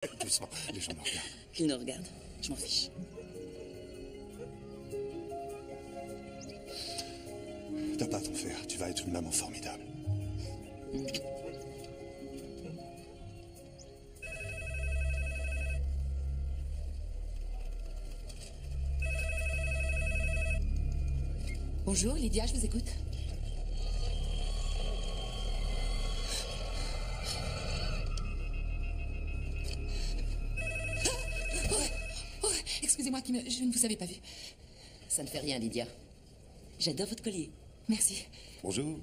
Doucement, les gens me regardent. Qu'ils nous regardent, je m'en fiche. T'as pas à t'en faire, tu vas être une maman formidable. Bonjour, Lydia, je vous écoute. Excusez-moi, je ne vous avais pas vu. Ça ne fait rien, Lydia. J'adore votre collier. Merci. Bonjour.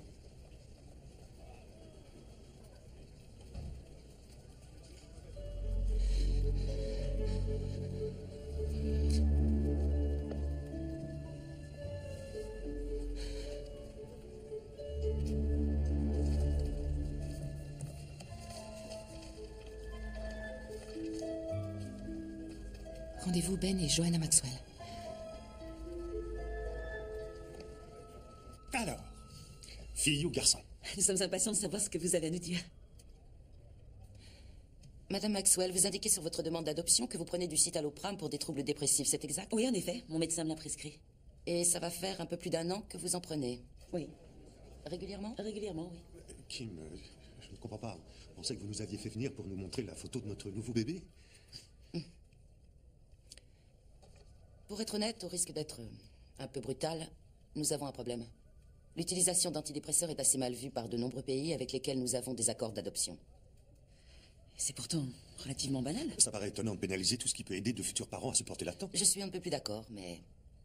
Rendez-vous Ben et Joanna Maxwell. Alors, fille ou garçon? Nous sommes impatients de savoir ce que vous avez à nous dire. Madame Maxwell, vous indiquez sur votre demande d'adoption que vous prenez du citalopram pour des troubles dépressifs, c'est exact? Oui, en effet. Mon médecin me l'a prescrit. Et ça va faire un peu plus d'1 an que vous en prenez? Oui. Régulièrement? Régulièrement, oui. Kim, je ne comprends pas. On pensait que vous nous aviez fait venir pour nous montrer la photo de notre nouveau bébé. Pour être honnête, au risque d'être un peu brutal, nous avons un problème. L'utilisation d'antidépresseurs est assez mal vue par de nombreux pays avec lesquels nous avons des accords d'adoption. C'est pourtant relativement banal. Ça paraît étonnant de pénaliser tout ce qui peut aider de futurs parents à supporter l'attente. Je suis un peu plus d'accord, mais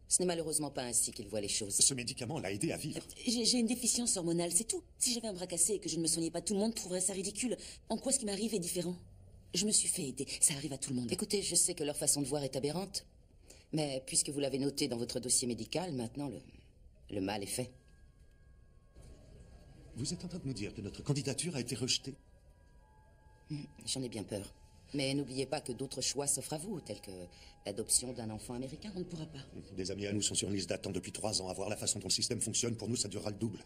ce n'est malheureusement pas ainsi qu'ils voient les choses. Ce médicament l'a aidé à vivre. J'ai une déficience hormonale, c'est tout. Si j'avais un bras cassé et que je ne me soignais pas, tout le monde trouverait ça ridicule. En quoi ce qui m'arrive est différent? Je me suis fait aider, ça arrive à tout le monde. Écoutez, je sais que leur façon de voir est aberrante, mais puisque vous l'avez noté dans votre dossier médical, maintenant le mal est fait. Vous êtes en train de nous dire que notre candidature a été rejetée? J'en ai bien peur. Mais n'oubliez pas que d'autres choix s'offrent à vous, tels que l'adoption d'un enfant américain. On ne pourra pas. Des amis à nous sont sur une liste d'attente depuis 3 ans. À voir la façon dont le système fonctionne, pour nous, ça durera le double.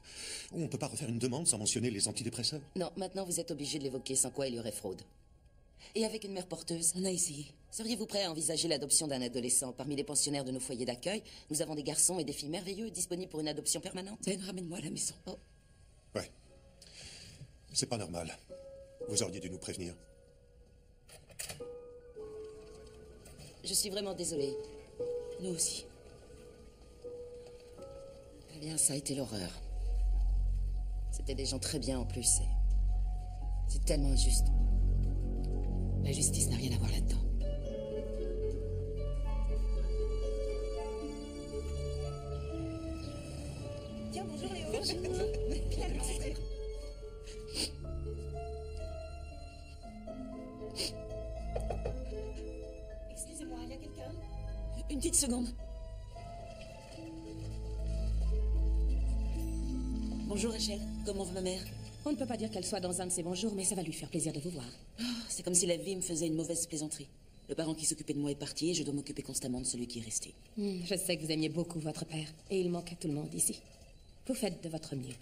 On ne peut pas refaire une demande sans mentionner les antidépresseurs? Non, maintenant vous êtes obligé de l'évoquer, sans quoi il y aurait fraude. Et avec une mère porteuse? On a essayé. Seriez-vous prêt à envisager l'adoption d'un adolescent? Parmi les pensionnaires de nos foyers d'accueil, nous avons des garçons et des filles merveilleux disponibles pour une adoption permanente. Ben, ramène-moi à la maison. Oh. Ouais. C'est pas normal. Vous auriez dû nous prévenir. Je suis vraiment désolée. Nous aussi. Eh bien, ça a été l'horreur. C'était des gens très bien en plus. C'est tellement injuste. La justice n'a rien à voir là-dedans. Tiens, bonjour Léo. Bonjour. Excusez-moi, il y a quelqu'un? Une petite seconde. Bonjour Rachel, comment va ma mère? On ne peut pas dire qu'elle soit dans un de ses bons jours, mais ça va lui faire plaisir de vous voir. Oh, c'est comme si la vie me faisait une mauvaise plaisanterie. Le parent qui s'occupait de moi est parti et je dois m'occuper constamment de celui qui est resté. Je sais que vous aimiez beaucoup votre père, et il manque à tout le monde ici. Vous faites de votre mieux,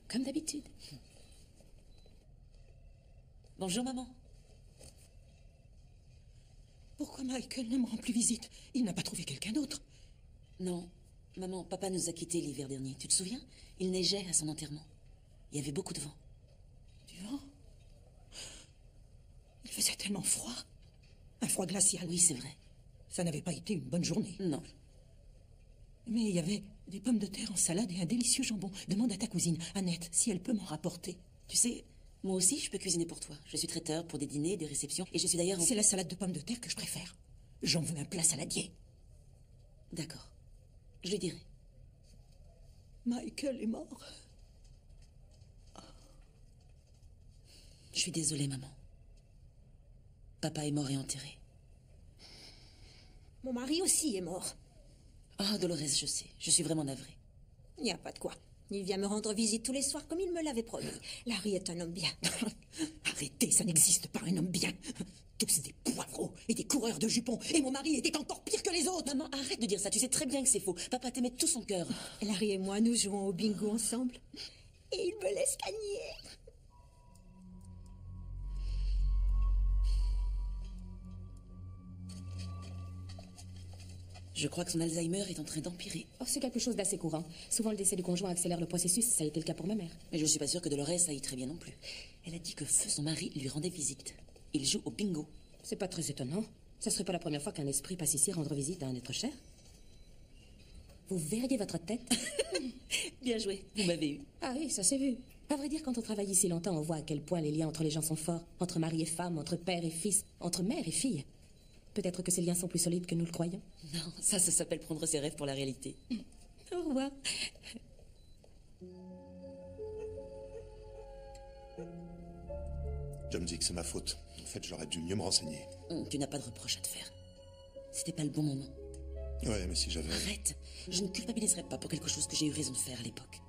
comme d'habitude. Bonjour maman. Pourquoi Michael ne me rend plus visite? Il n'a pas trouvé quelqu'un d'autre? Non, maman, papa nous a quittés l'hiver dernier. Tu te souviens? Il neigeait à son enterrement. Il y avait beaucoup de vent. Du vent? Il faisait tellement froid. Un froid glacial. Oui, c'est vrai. Ça n'avait pas été une bonne journée. Non. Mais il y avait des pommes de terre en salade et un délicieux jambon. Demande à ta cousine, Annette, si elle peut m'en rapporter. Tu sais, moi aussi, je peux cuisiner pour toi. Je suis traiteur pour des dîners, des réceptions, et je suis d'ailleurs... C'est la salade de pommes de terre que je préfère. J'en veux un plat saladier. D'accord. Je lui dirai. Michael est mort. Je suis désolée, maman. Papa est mort et enterré. Mon mari aussi est mort. Oh, Dolores, je sais. Je suis vraiment navrée. Il n'y a pas de quoi. Il vient me rendre visite tous les soirs comme il me l'avait promis. Larry est un homme bien. Arrêtez, ça n'existe pas un homme bien. Tous des poivreaux et des coureurs de jupons. Et mon mari était encore pire que les autres. Maman, arrête de dire ça. Tu sais très bien que c'est faux. Papa t'aimait de tout son cœur. Larry et moi, nous jouons au bingo ensemble. Et il me laisse gagner. Je crois que son Alzheimer est en train d'empirer. Oh, c'est quelque chose d'assez courant. Souvent, le décès du conjoint accélère le processus. Ça a été le cas pour ma mère. Mais je suis pas sûre que Dolores aille très bien non plus. Elle a dit que Feu, son mari, lui rendait visite. Il joue au bingo. C'est pas très étonnant. Ça serait pas la première fois qu'un esprit passe ici rendre visite à un être cher. Vous verriez votre tête. Bien joué, vous m'avez eu. Ah oui, ça s'est vu. À vrai dire, quand on travaille ici longtemps, on voit à quel point les liens entre les gens sont forts. Entre mari et femme, entre père et fils, entre mère et fille. Peut-être que ces liens sont plus solides que nous le croyons. Non, ça s'appelle prendre ses rêves pour la réalité. Au revoir. Je me dis que c'est ma faute. En fait, j'aurais dû mieux me renseigner. Tu n'as pas de reproche à te faire. C'était pas le bon moment. Ouais, mais si j'avais... Arrête. Je ne culpabiliserai pas pour quelque chose que j'ai eu raison de faire à l'époque.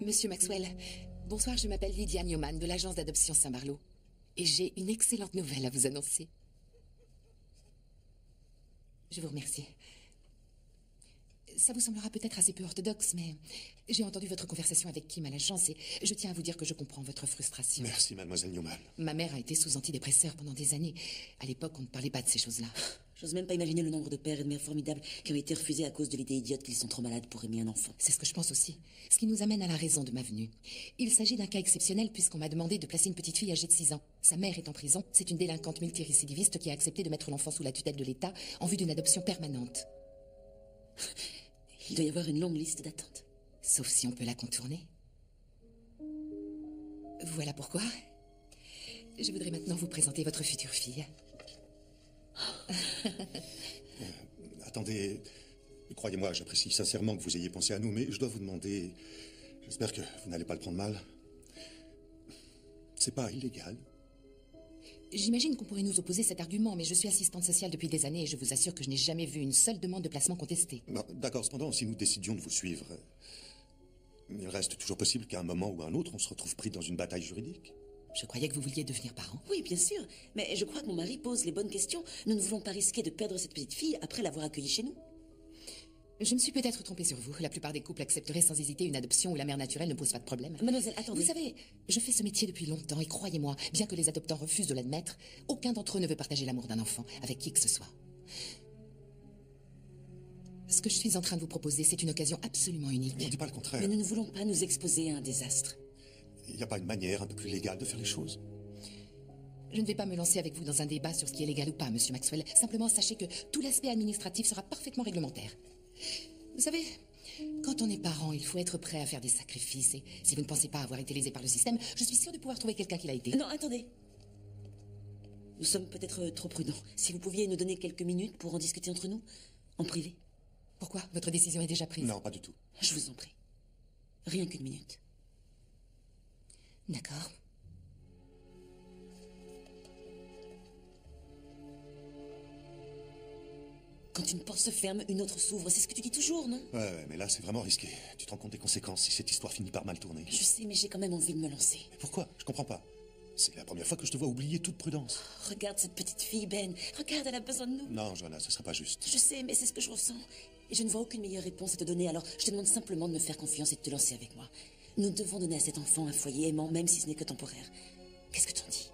Monsieur Maxwell, bonsoir, je m'appelle Lydia Newman de l'agence d'adoption Saint-Barlot. Et j'ai une excellente nouvelle à vous annoncer. Je vous remercie. Ça vous semblera peut-être assez peu orthodoxe, mais j'ai entendu votre conversation avec Kim à l'agence et je tiens à vous dire que je comprends votre frustration. Merci, mademoiselle Newman. Ma mère a été sous antidépresseur pendant des années. À l'époque, on ne parlait pas de ces choses-là. J'ose même pas imaginer le nombre de pères et de mères formidables qui ont été refusés à cause de l'idée idiote qu'ils sont trop malades pour aimer un enfant. C'est ce que je pense aussi. Ce qui nous amène à la raison de ma venue. Il s'agit d'un cas exceptionnel puisqu'on m'a demandé de placer une petite fille âgée de 6 ans. Sa mère est en prison. C'est une délinquante multirécidiviste qui a accepté de mettre l'enfant sous la tutelle de l'État en vue d'une adoption permanente. Il doit y avoir une longue liste d'attente. Sauf si on peut la contourner. Voilà pourquoi. Je voudrais maintenant vous présenter votre future fille. Attendez, croyez-moi, j'apprécie sincèrement que vous ayez pensé à nous, mais je dois vous demander... J'espère que vous n'allez pas le prendre mal. C'est pas illégal. J'imagine qu'on pourrait nous opposer cet argument, mais je suis assistante sociale depuis des années et je vous assure que je n'ai jamais vu une seule demande de placement contestée. D'accord, cependant, si nous décidions de vous suivre, il reste toujours possible qu'à un moment ou à un autre, on se retrouve pris dans une bataille juridique. Je croyais que vous vouliez devenir parent. Oui, bien sûr, mais je crois que mon mari pose les bonnes questions. Nous ne voulons pas risquer de perdre cette petite fille après l'avoir accueillie chez nous. Je me suis peut-être trompée sur vous. La plupart des couples accepteraient sans hésiter une adoption où la mère naturelle ne pose pas de problème. Mademoiselle, attendez. Vous savez, je fais ce métier depuis longtemps et croyez-moi, bien que les adoptants refusent de l'admettre, aucun d'entre eux ne veut partager l'amour d'un enfant avec qui que ce soit. Ce que je suis en train de vous proposer, c'est une occasion absolument unique. On ne dit pas le contraire. Mais nous ne voulons pas nous exposer à un désastre. Il n'y a pas une manière un peu plus légale de faire les choses? Je ne vais pas me lancer avec vous dans un débat sur ce qui est légal ou pas, monsieur Maxwell. Simplement, sachez que tout l'aspect administratif sera parfaitement réglementaire. Vous savez, quand on est parent, il faut être prêt à faire des sacrifices. Et si vous ne pensez pas avoir été lésé par le système, je suis sûre de pouvoir trouver quelqu'un qui l'a été. Non, attendez. Nous sommes peut-être trop prudents. Si vous pouviez nous donner quelques minutes pour en discuter entre nous, en privé. Pourquoi? Votre décision est déjà prise? Non, pas du tout. Je vous en prie. Rien qu'une minute. D'accord. Quand une porte se ferme, une autre s'ouvre. C'est ce que tu dis toujours, non? Ouais, mais là, c'est vraiment risqué. Tu te rends compte des conséquences si cette histoire finit par mal tourner? Je sais, mais j'ai quand même envie de me lancer. Mais pourquoi? Je comprends pas. C'est la première fois que je te vois oublier toute prudence. Regarde cette petite fille, Ben. Regarde, elle a besoin de nous. Non, Johanna, ce serait pas juste. Je sais, mais c'est ce que je ressens. Et je ne vois aucune meilleure réponse à te donner, alors je te demande simplement de me faire confiance et de te lancer avec moi. Nous devons donner à cet enfant un foyer aimant, même si ce n'est que temporaire. Qu'est-ce que t'en dis?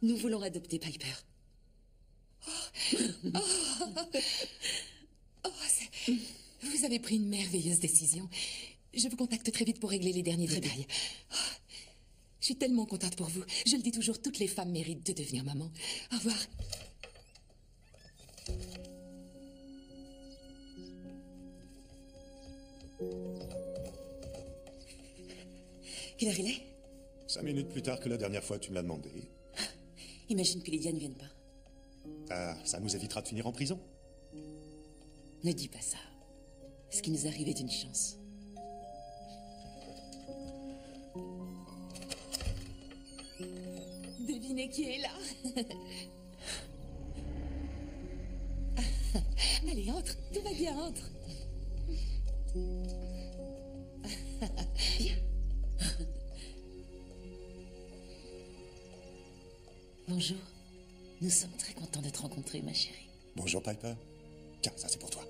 Nous voulons adopter Piper. Vous avez pris une merveilleuse décision. Je vous contacte très vite pour régler les derniers détails. Je suis tellement contente pour vous. Je le dis toujours, toutes les femmes méritent de devenir maman. Au revoir. Quelle heure il est? 5 minutes plus tard que la dernière fois, tu me l'as demandé. Imagine que Lydia ne vienne pas. Ah, ça nous évitera de finir en prison. Ne dis pas ça. Ce qui nous arrive est une chance. Devinez qui est là. Allez, entre. Tout va bien, entre. Viens. Bonjour. Nous sommes très contents de te rencontrer, ma chérie. Bonjour, Piper. Tiens, ça c'est pour toi.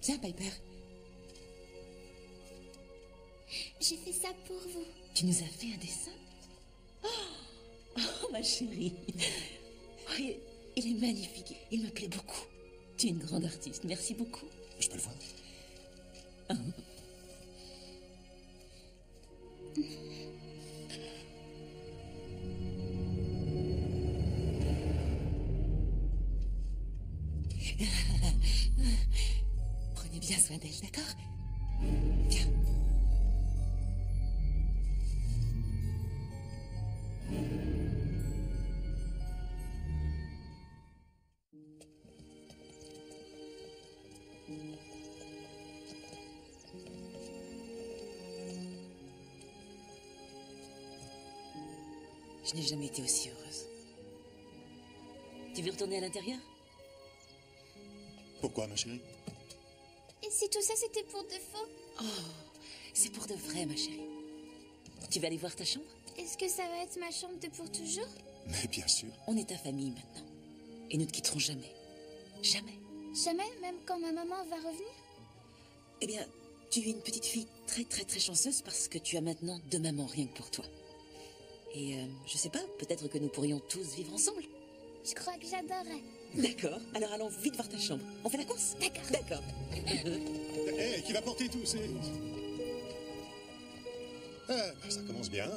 Tiens, Piper, J'ai fait ça pour vous. tu nous as fait un dessin? Oh, ma chérie. Oh, il est magnifique. Il me plaît beaucoup. Tu es une grande artiste. Merci beaucoup. Je peux le voir? Prenez bien soin d'elle, d'accord? Viens. Je n'ai jamais été aussi heureuse. Tu veux retourner à l'intérieur? Pourquoi, ma chérie? Et si tout ça c'était pour de faux? Oh, c'est pour de vrai, ma chérie. Tu vas aller voir ta chambre? Est-ce que ça va être ma chambre de pour toujours? Mais bien sûr. On est ta famille maintenant. Et nous ne te quitterons jamais. Jamais. Jamais, même quand ma maman va revenir? Eh bien, tu es une petite fille très très très chanceuse parce que tu as maintenant deux mamans rien que pour toi. Et je sais pas, peut-être que nous pourrions tous vivre ensemble. Je crois que j'adorerais. D'accord, alors allons vite voir ta chambre. On fait la course? D'accord. D'accord. Hé, qui va porter tout? C'est... Ah, bah, ça commence bien.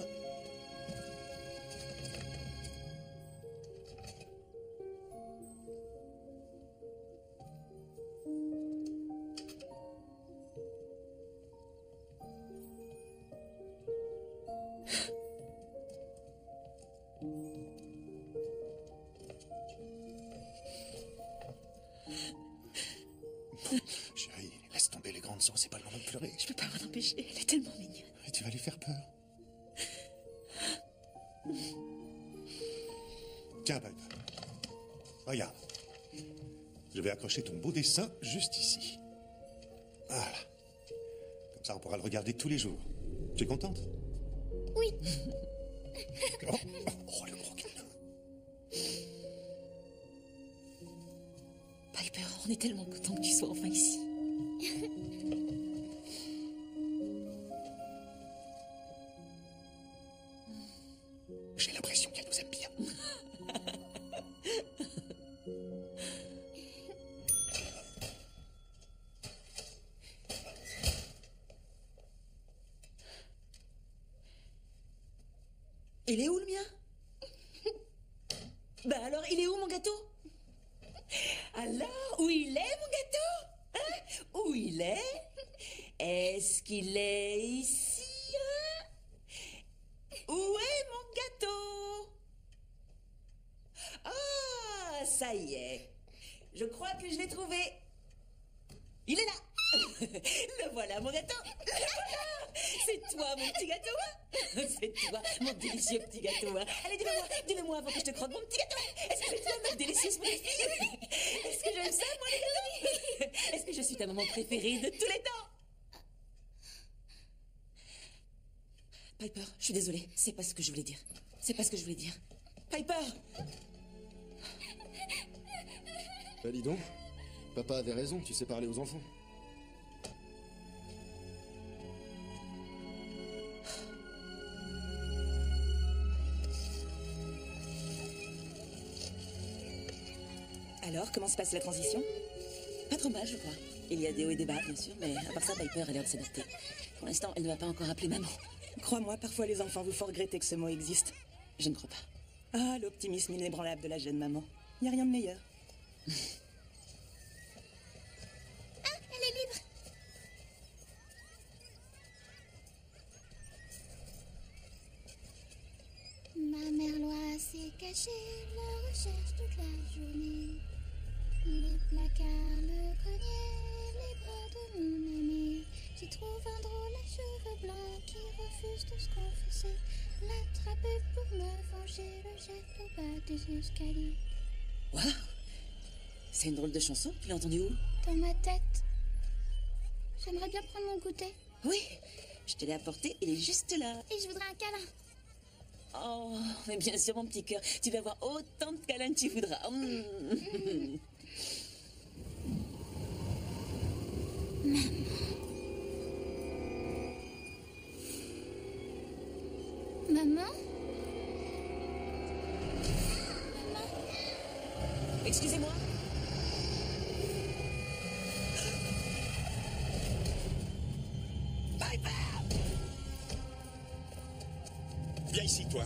Chérie, laisse tomber les grandes sons, c'est pas le moment de pleurer. Je peux pas m'en empêcher, elle est tellement mignonne. Et tu vas lui faire peur. Tiens, Piper. Regarde. Je vais accrocher ton beau dessin juste ici. Voilà. Comme ça, on pourra le regarder tous les jours. Tu es contente? Oui. Oh, le gros câlin. Piper, on est tellement contents que tu sois enfin ici. J'ai l'impression qu'elle nous aime bien. Il est où le mien? Bah alors, il est où mon gâteau? Alors, où il est mon gâteau? Hein? Où il est? Est-ce qu'il est ici? Hein? Où est mon gâteau? Ah, ça y est. Je crois que je l'ai trouvé. Il est là. Le voilà, mon gâteau. Le voilà. C'est toi, mon petit gâteau. Hein? C'est toi, mon délicieux petit gâteau. Hein? Allez, dis-le-moi avant que je te croque mon petit gâteau. Est-ce que c'est toi, ma délicieuse petite fille? Est-ce que j'aime ça, moi, les gâteaux? Est-ce que je suis ta maman préférée de tous les temps? Piper, je suis désolée. C'est pas ce que je voulais dire. C'est pas ce que je voulais dire. Piper! Bah dis donc, papa avait raison, tu sais parler aux enfants. Alors, comment se passe la transition? Pas trop mal, je crois. Il y a des hauts et des bas, bien sûr, mais à part ça, Piper a l'air de s'adapter. Pour l'instant, elle ne m'a pas encore appelé maman. Crois-moi, parfois les enfants vous font regretter que ce mot existe. Je ne crois pas. Ah, l'optimisme inébranlable de la jeune maman. Il n'y a rien de meilleur. Ah, elle est libre. Ma mère loi s'est cachée, la recherche toute la journée. Les placards, le grenier, les bras de mon aimé. J'y trouve un drôle à cheveux blancs qui refuse de se confesser. L'attraper pour me venger, le jette au bas des escaliers. Waouh! C'est une drôle de chanson, tu l'as entendue où? Dans ma tête. J'aimerais bien prendre mon goûter. Oui, je te l'ai apporté, il est juste là. Et je voudrais un câlin. Oh, mais bien sûr, mon petit cœur. Tu vas avoir autant de câlins que tu voudras. Maman? Excusez-moi. Viens ici, toi.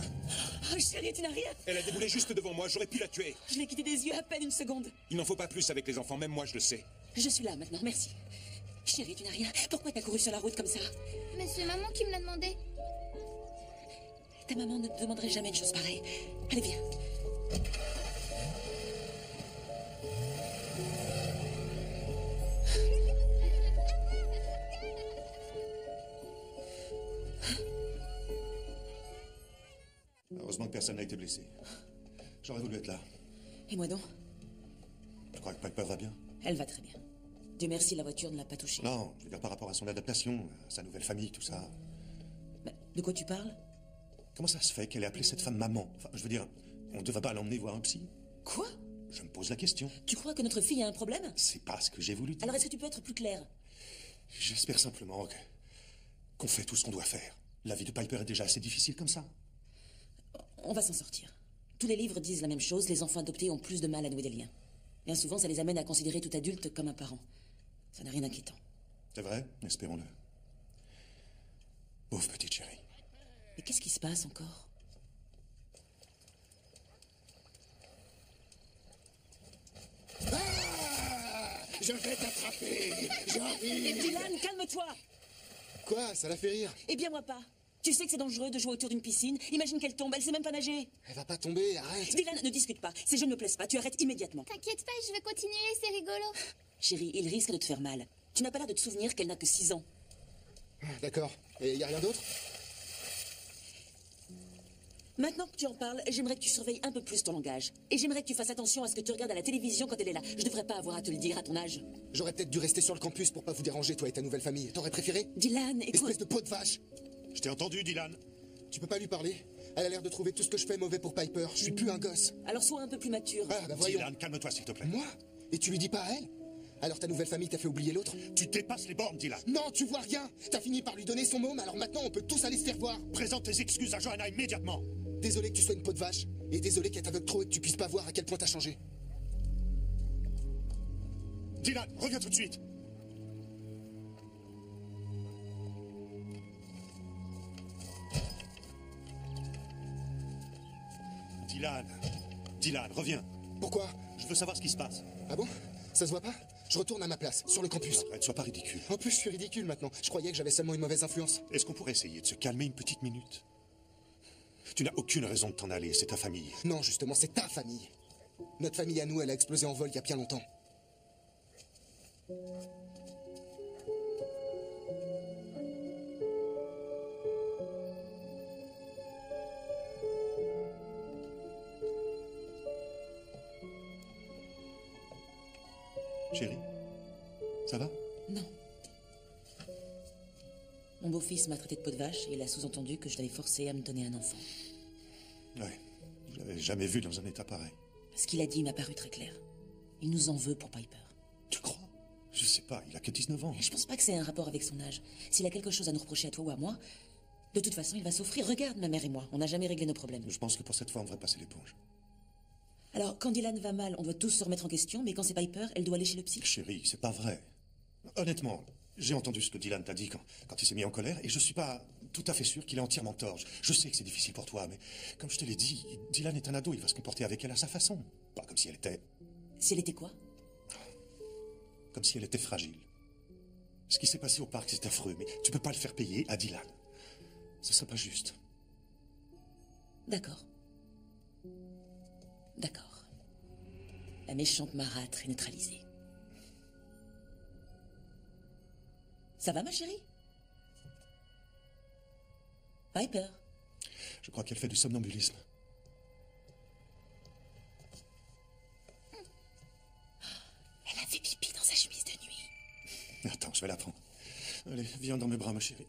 Oh, chérie, tu n'as rien. Elle a déboulé juste devant moi, j'aurais pu la tuer. Je l'ai quitté des yeux à peine une seconde. Il n'en faut pas plus avec les enfants, même moi je le sais. Je suis là maintenant, merci. Chérie, tu n'as rien. Pourquoi t'as couru sur la route comme ça? Mais c'est maman qui me l'a demandé. Ta maman ne te demanderait jamais une chose pareille. Allez, viens. Heureusement que personne n'a été blessé. J'aurais voulu être là. Et moi donc? Tu crois que Piper va bien? Elle va très bien. Dieu merci, la voiture ne l'a pas touchée. Non, je veux dire par rapport à son adaptation, à sa nouvelle famille, tout ça. Mais de quoi tu parles? Comment ça se fait qu'elle ait appelé cette femme maman? Enfin, je veux dire, on ne devrait pas l'emmener voir un psy? Quoi? Je me pose la question. Tu crois que notre fille a un problème? C'est pas ce que j'ai voulu dire. Alors est-ce que tu peux être plus clair? J'espère simplement qu'on fait tout ce qu'on doit faire. La vie de Piper est déjà assez difficile comme ça. On va s'en sortir. Tous les livres disent la même chose, les enfants adoptés ont plus de mal à nouer des liens. Bien souvent, ça les amène à considérer tout adulte comme un parent. Ça n'a rien d'inquiétant. C'est vrai? Espérons-le. Pauvre petite chérie. Mais qu'est-ce qui se passe encore? Je vais t'attraper. J'arrive. Dylan, calme-toi! Quoi? Ça la fait rire? Eh bien, moi pas. Tu sais que c'est dangereux de jouer autour d'une piscine. Imagine qu'elle tombe, elle sait même pas nager. Elle va pas tomber, arrête. Dylan, ne discute pas. Ces jeux ne me plaisent pas. Tu arrêtes immédiatement. T'inquiète pas, je vais continuer, c'est rigolo. Chérie, il risque de te faire mal. Tu n'as pas l'air de te souvenir qu'elle n'a que 6 ans. D'accord. Et y a rien d'autre? Maintenant que tu en parles, j'aimerais que tu surveilles un peu plus ton langage. Et j'aimerais que tu fasses attention à ce que tu regardes à la télévision quand elle est là. Je devrais pas avoir à te le dire à ton âge. J'aurais peut-être dû rester sur le campus pour pas vous déranger, toi et ta nouvelle famille. T'aurais préféré? Dylan, écoute... Espèce de peau de vache! Je t'ai entendu, Dylan. Tu peux pas lui parler? Elle a l'air de trouver tout ce que je fais mauvais pour Piper. Je suis plus un gosse. Alors sois un peu plus mature. Ah, bah voyons. Dylan, calme-toi, s'il te plaît. Moi? Et tu lui dis pas à elle? Alors ta nouvelle famille t'a fait oublier l'autre? Tu dépasses les bornes, Dylan. Non, tu vois rien! T'as fini par lui donner son môme, alors maintenant on peut tous aller se faire voir! Présente tes excuses à Johanna immédiatement. Désolé que tu sois une peau de vache, et désolé qu'elle t'aveugle trop et que tu puisses pas voir à quel point t'as changé. Dylan, reviens tout de suite. Dylan, reviens. Pourquoi? Je veux savoir ce qui se passe. Ah bon? Ça se voit pas? Je retourne à ma place, sur le campus. Arrête, sois pas ridicule. En plus, je suis ridicule maintenant. Je croyais que j'avais seulement une mauvaise influence. Est-ce qu'on pourrait essayer de se calmer une petite minute? Tu n'as aucune raison de t'en aller, c'est ta famille. Non, justement, c'est ta famille. Notre famille à nous, elle a explosé en vol il y a bien longtemps. Chérie, ça va? Non. Mon beau-fils m'a traité de peau de vache et il a sous-entendu que je l'avais forcé à me donner un enfant. Ouais, je l'avais jamais vu dans un état pareil. Ce qu'il a dit m'a paru très clair. Il nous en veut pour Piper. Tu crois? Je sais pas, il a que 19 ans. Et je pense pas que c'est un rapport avec son âge. S'il a quelque chose à nous reprocher à toi ou à moi, de toute façon, il va souffrir. Regarde, ma mère et moi, on n'a jamais réglé nos problèmes. Je pense que pour cette fois, on devrait passer l'éponge. Alors, quand Dylan va mal, on doit tous se remettre en question, mais quand c'est Piper, elle doit aller chez le psy. Chérie, c'est pas vrai. Honnêtement, j'ai entendu ce que Dylan t'a dit quand il s'est mis en colère, et je suis pas tout à fait sûr qu'il ait entièrement tort. Je sais que c'est difficile pour toi, mais comme je te l'ai dit, Dylan est un ado, il va se comporter avec elle à sa façon. Pas comme si elle était... Si elle était quoi? Comme si elle était fragile. Ce qui s'est passé au parc, c'est affreux, mais tu peux pas le faire payer à Dylan. Ce serait pas juste. D'accord. D'accord. La méchante marâtre est neutralisée. Ça va, ma chérie? Piper? Je crois qu'elle fait du somnambulisme. Elle a fait pipi dans sa chemise de nuit. Attends, je vais la prendre. Allez, viens dans mes bras, ma chérie.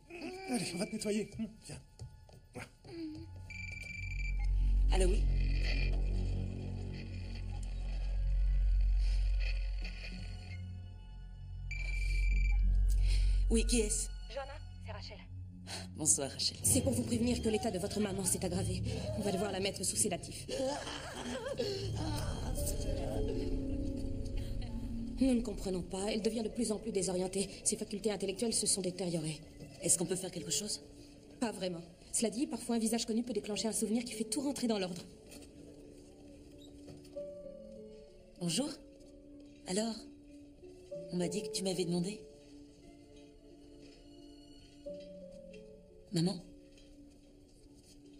Allez, on va te nettoyer. Viens. Voilà. Allô, oui? Oui, qui est-ce? Johanna, c'est Rachel. Bonsoir, Rachel. C'est pour vous prévenir que l'état de votre maman s'est aggravé. On va devoir la mettre sous sédatif. Nous ne comprenons pas. Elle devient de plus en plus désorientée. Ses facultés intellectuelles se sont détériorées. Est-ce qu'on peut faire quelque chose? Pas vraiment. Cela dit, parfois un visage connu peut déclencher un souvenir qui fait tout rentrer dans l'ordre. Bonjour. Alors? On m'a dit que tu m'avais demandé. Maman?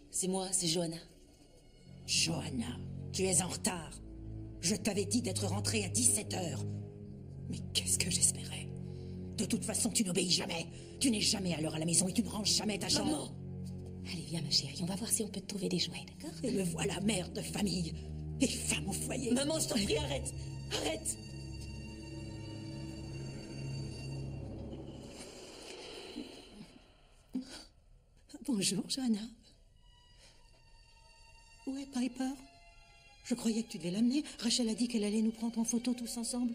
C'est moi, c'est Johanna. Johanna, tu es en retard. Je t'avais dit d'être rentrée à 17h. Mais qu'est-ce que j'espérais? De toute façon, tu n'obéis jamais. Tu n'es jamais à l'heure à la maison et tu ne ranges jamais ta chambre. Maman! Allez, viens, ma chérie. On va voir si on peut te trouver des jouets, d'accord? Et me voilà mère de famille et femme au foyer. Maman, je t'en prie, arrête! Arrête! Bonjour, Johanna. Où est Piper? Je croyais que tu devais l'amener. Rachel a dit qu'elle allait nous prendre en photo tous ensemble.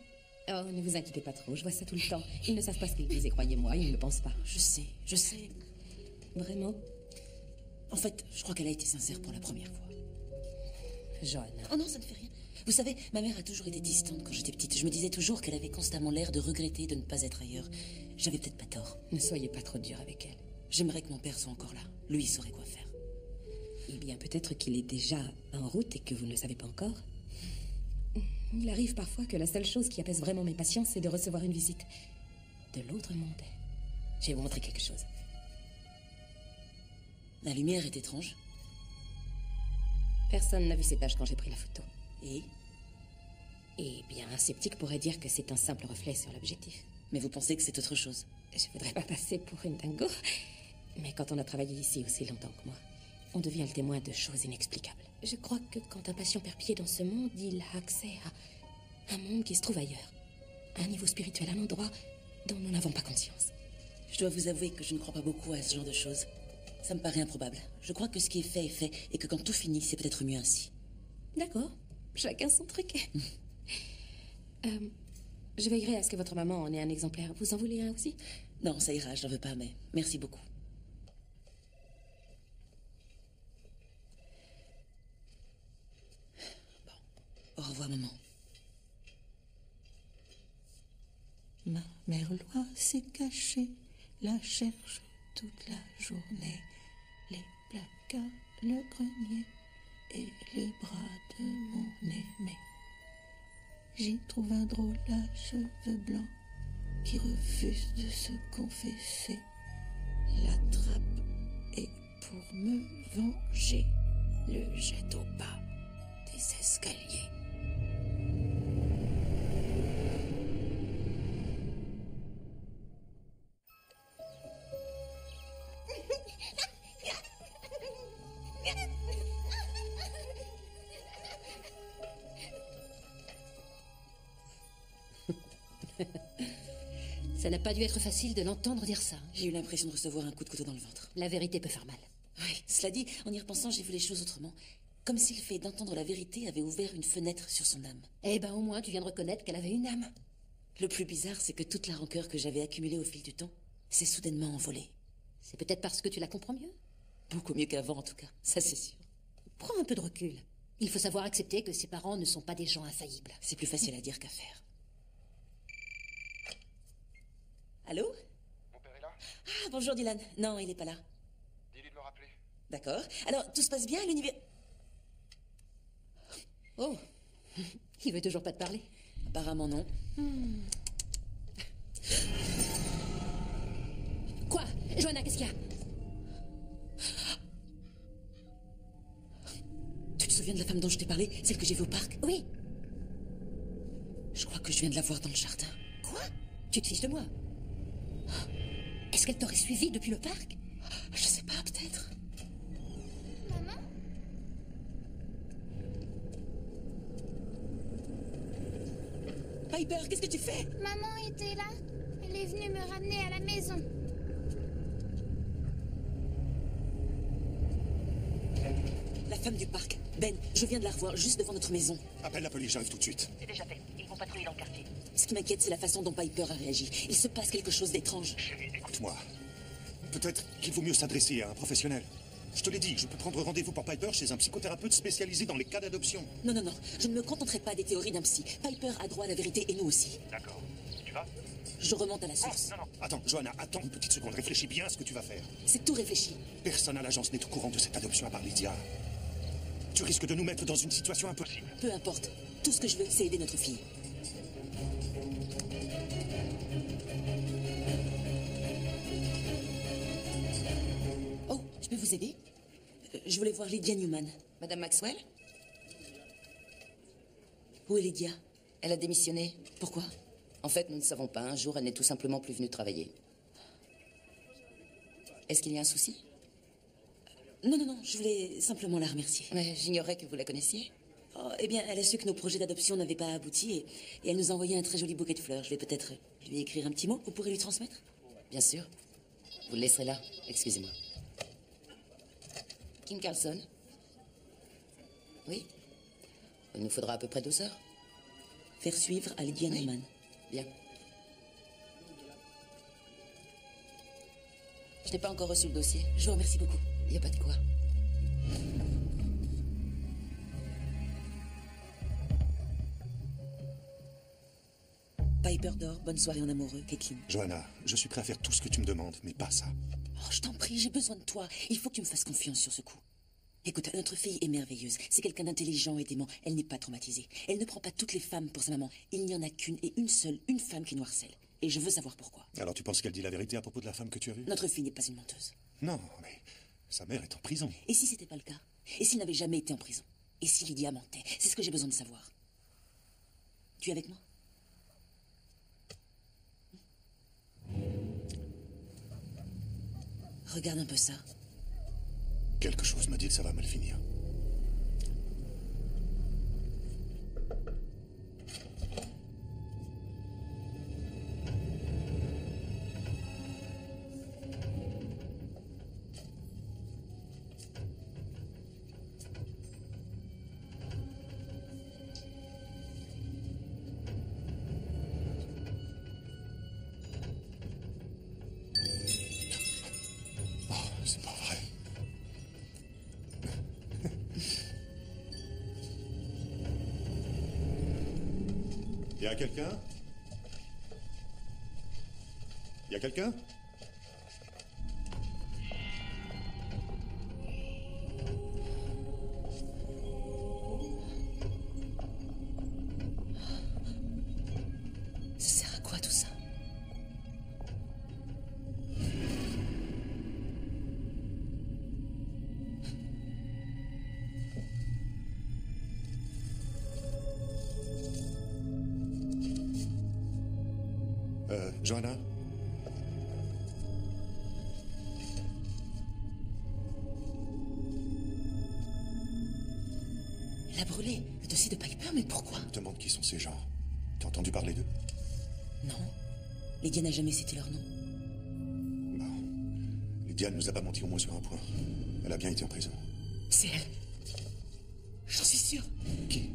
Oh, ne vous inquiétez pas trop. Je vois ça tout le temps. Ils ne savent pas ce qu'ils disent et croyez-moi, ils ne le pensent pas. Je sais. Vraiment? En fait, je crois qu'elle a été sincère pour la première fois. Johanna. Oh non, ça ne fait rien. Vous savez, ma mère a toujours été distante quand j'étais petite. Je me disais toujours qu'elle avait constamment l'air de regretter de ne pas être ailleurs. J'avais peut-être pas tort. Ne soyez pas trop dur avec elle. J'aimerais que mon père soit encore là. Lui, il saurait quoi faire. Eh bien, peut-être qu'il est déjà en route et que vous ne le savez pas encore. Il arrive parfois que la seule chose qui apaise vraiment mes patients, c'est de recevoir une visite de l'autre monde. Je vais vous montrer quelque chose. La lumière est étrange. Personne n'a vu ces taches quand j'ai pris la photo. Et? Eh bien, un sceptique pourrait dire que c'est un simple reflet sur l'objectif. Mais vous pensez que c'est autre chose? Je voudrais pas passer pour une dingo, mais quand on a travaillé ici aussi longtemps que moi, on devient le témoin de choses inexplicables. Je crois que quand un patient perd pied dans ce monde, il a accès à un monde qui se trouve ailleurs. À un niveau spirituel, un endroit dont nous n'avons pas conscience. Je dois vous avouer que je ne crois pas beaucoup à ce genre de choses. Ça me paraît improbable. Je crois que ce qui est fait, et que quand tout finit, c'est peut-être mieux ainsi. D'accord. Chacun son truc. Je veillerai à ce que votre maman en ait un exemplaire. Vous en voulez un aussi? Non, ça ira, je n'en veux pas, mais merci beaucoup. Bon, au revoir, maman. Ma mère loi s'est cachée, la cherche toute la journée. Les placards, le grenier et les bras de mon aimé. J'y trouve un drôle à cheveux blancs qui refuse de se confesser. L'attrape et pour me venger, le jette au bas des escaliers. Ça n'a pas dû être facile de l'entendre dire ça. J'ai eu l'impression de recevoir un coup de couteau dans le ventre. La vérité peut faire mal. Oui, cela dit, en y repensant, j'ai vu les choses autrement. Comme si le fait d'entendre la vérité avait ouvert une fenêtre sur son âme. Eh ben, au moins, tu viens de reconnaître qu'elle avait une âme. Le plus bizarre, c'est que toute la rancœur que j'avais accumulée au fil du temps s'est soudainement envolée. C'est peut-être parce que tu la comprends mieux. Beaucoup mieux qu'avant, en tout cas. Ça, c'est sûr. Prends un peu de recul. Il faut savoir accepter que ses parents ne sont pas des gens infaillibles. C'est plus facile à dire qu'à faire. Allô? Mon père est là? Ah, bonjour Dylan. Non, il n'est pas là. Dis-lui de me rappeler. D'accord. Alors, tout se passe bien à l'univers... Oh, il veut toujours pas te parler. Apparemment non. Quoi? Johanna, qu'est-ce qu'il y a? Tu te souviens de la femme dont je t'ai parlé? Celle que j'ai vue au parc? Oui. Je crois que je viens de la voir dans le jardin. Quoi? Tu te fiches de moi? Est-ce qu'elle t'aurait suivi depuis le parc? Je sais pas, peut-être. Maman? Piper, qu'est-ce que tu fais? Maman était là. Elle est venue me ramener à la maison. La femme du parc. Ben, je viens de la revoir juste devant notre maison. Appelle la police, j'arrive tout de suite. C'est déjà fait. Ils vont patrouiller dans le quartier. Ce qui m'inquiète, c'est la façon dont Piper a réagi. Il se passe quelque chose d'étrange. Chérie, écoute-moi. Peut-être qu'il vaut mieux s'adresser à un professionnel. Je te l'ai dit, je peux prendre rendez-vous pour Piper chez un psychothérapeute spécialisé dans les cas d'adoption. Non, non, non. Je ne me contenterai pas des théories d'un psy. Piper a droit à la vérité et nous aussi. D'accord. Tu vas? Je remonte à la source. Non, non. Attends, Johanna, attends une petite seconde. Réfléchis bien à ce que tu vas faire. C'est tout réfléchi. Personne à l'agence n'est au courant de cette adoption à part Lydia. Tu risques de nous mettre dans une situation impossible. Peu importe. Tout ce que je veux, c'est aider notre fille. Oh, je peux vous aider? Je voulais voir Lydia Newman. Madame Maxwell? Où est Lydia? Elle a démissionné. Pourquoi? En fait, nous ne savons pas. Un jour, elle n'est tout simplement plus venue travailler. Est-ce qu'il y a un souci? Non, non, non, je voulais simplement la remercier. Mais j'ignorais que vous la connaissiez. Oh, eh bien, elle a su que nos projets d'adoption n'avaient pas abouti et elle nous a envoyé un très joli bouquet de fleurs. Je vais peut-être lui écrire un petit mot. Vous pourrez lui transmettre? Bien sûr. Vous le laisserez là. Excusez-moi. Kim Carlson? Oui? Il nous faudra à peu près 2 heures. Faire suivre à Lydia Newman. Bien. Je n'ai pas encore reçu le dossier. Je vous remercie beaucoup. Il n'y a pas de quoi. Piper dort, bonne soirée en amoureux, Caitlin. Johanna, je suis prêt à faire tout ce que tu me demandes, mais pas ça. Oh, je t'en prie, j'ai besoin de toi. Il faut que tu me fasses confiance sur ce coup. Écoute, notre fille est merveilleuse. C'est quelqu'un d'intelligent et d'aimant. Elle n'est pas traumatisée. Elle ne prend pas toutes les femmes pour sa maman. Il n'y en a qu'une et une seule, une femme qui nous harcèle. Et je veux savoir pourquoi. Alors tu penses qu'elle dit la vérité à propos de la femme que tu as vue? Notre fille n'est pas une menteuse. Non, mais sa mère est en prison. Et si c'était pas le cas? Et s'il n'avait jamais été en prison? Et si Lydia mentait? C'est ce que j'ai besoin de savoir. Tu es avec moi? Regarde un peu ça. Quelque chose me dit que ça va mal finir. C'est pas vrai. Y a quelqu'un? Y a quelqu'un? Ça sert à quoi tout ça? Johanna? Elle a brûlé le dossier de Piper, mais pourquoi? Je me demande qui sont ces gens. T'as entendu parler d'eux? Non. Lydia n'a jamais cité leur nom. Bon. Lydia ne nous a pas menti au moins sur un point. Elle a bien été en prison. C'est elle. J'en suis sûre. Qui?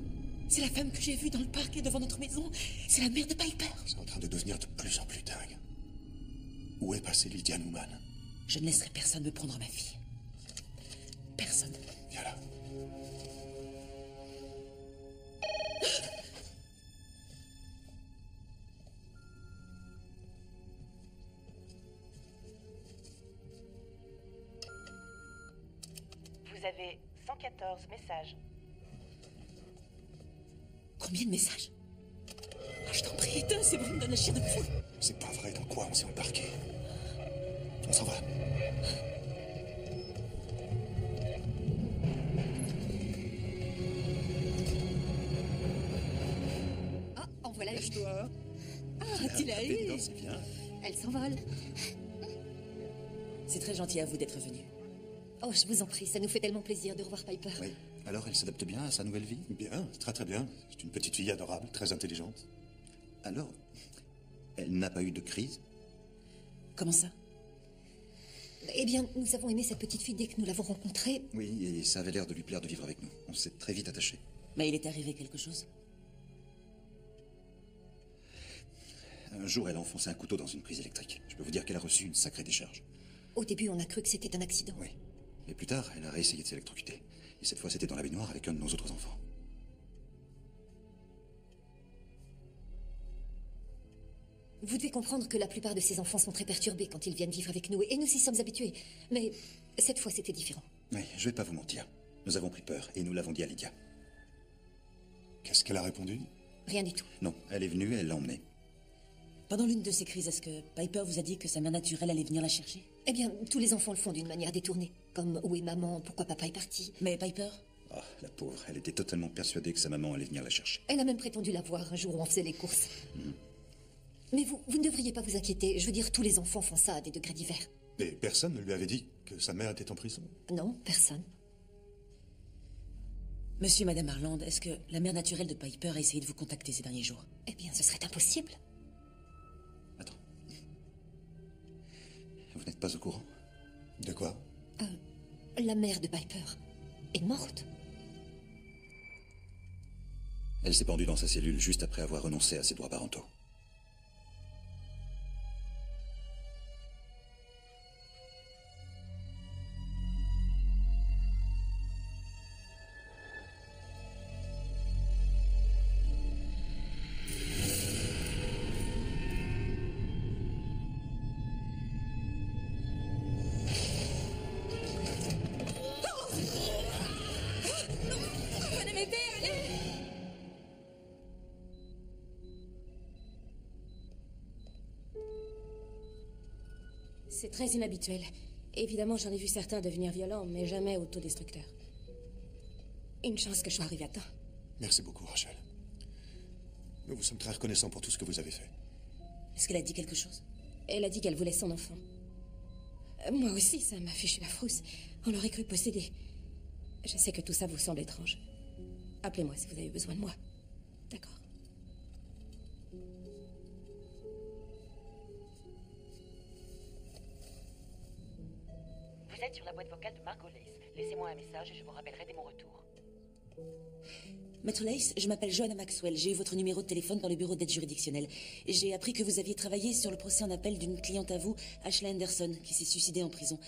C'est la femme que j'ai vue dans le parc et devant notre maison. C'est la mère de Piper. C'est en train de devenir de plus en plus dingue. Où est passée Lydia Newman? Je ne laisserai personne me prendre ma fille. Personne. Viens là. Vous avez 114 messages. Combien de messages? Ah, je t'en prie, éteins ces brumes de la chair de poule. C'est pas vrai, dans quoi on s'est embarqué? On s'en va. Ah, en voilà une. Lèche-toi. Ah, tu l'as eu. C'est bien. Elle s'envole. C'est très gentil à vous d'être venu. Oh, je vous en prie, ça nous fait tellement plaisir de revoir Piper. Oui. Alors, elle s'adapte bien à sa nouvelle vie? Bien, très très bien. C'est une petite fille adorable, très intelligente. Alors, elle n'a pas eu de crise? Comment ça? Eh bien, nous avons aimé cette petite fille dès que nous l'avons rencontrée. Oui, et ça avait l'air de lui plaire de vivre avec nous. On s'est très vite attachés. Mais il est arrivé quelque chose? Un jour, elle a enfoncé un couteau dans une prise électrique. Je peux vous dire qu'elle a reçu une sacrée décharge. Au début, on a cru que c'était un accident. Oui. Et plus tard, elle a réessayé de s'électrocuter. Et cette fois, c'était dans la baignoire avec un de nos autres enfants. Vous devez comprendre que la plupart de ces enfants sont très perturbés quand ils viennent vivre avec nous, et nous y sommes habitués. Mais cette fois, c'était différent. Oui, je vais pas vous mentir. Nous avons pris peur et nous l'avons dit à Lydia. Qu'est-ce qu'elle a répondu? Rien du tout. Non, elle est venue et elle l'a emmenée. Pendant l'une de ces crises, est-ce que Piper vous a dit que sa mère naturelle allait venir la chercher? Eh bien, tous les enfants le font d'une manière détournée. Comme où est maman, pourquoi papa est parti. Mais Piper? Ah, la pauvre, elle était totalement persuadée que sa maman allait venir la chercher. Elle a même prétendu la voir un jour où on faisait les courses. Mais vous ne devriez pas vous inquiéter. Je veux dire, tous les enfants font ça à des degrés divers. Et personne ne lui avait dit que sa mère était en prison? Non, personne. Monsieur et Madame Harland, est-ce que la mère naturelle de Piper a essayé de vous contacter ces derniers jours? Eh bien, ce serait impossible. Attends. Vous n'êtes pas au courant? De quoi? La mère de Piper est morte. Elle s'est pendue dans sa cellule juste après avoir renoncé à ses droits parentaux. C'est très inhabituel. Évidemment, j'en ai vu certains devenir violents, mais jamais autodestructeurs. Une chance que je sois arrivée à temps. Merci beaucoup, Rachel. Nous vous sommes très reconnaissants pour tout ce que vous avez fait. Est-ce qu'elle a dit quelque chose? Elle a dit qu'elle voulait son enfant. Moi aussi, ça m'a fichu la frousse. On l'aurait cru posséder. Je sais que tout ça vous semble étrange. Appelez-moi si vous avez besoin de moi. D'accord. Vous êtes sur la boîte vocale de Margot Lace. Laissez-moi un message et je vous rappellerai dès mon retour. Maître Lace, je m'appelle Joanna Maxwell. J'ai eu votre numéro de téléphone dans le bureau d'aide juridictionnelle. J'ai appris que vous aviez travaillé sur le procès en appel d'une cliente à vous, Ashley Anderson, qui s'est suicidée en prison.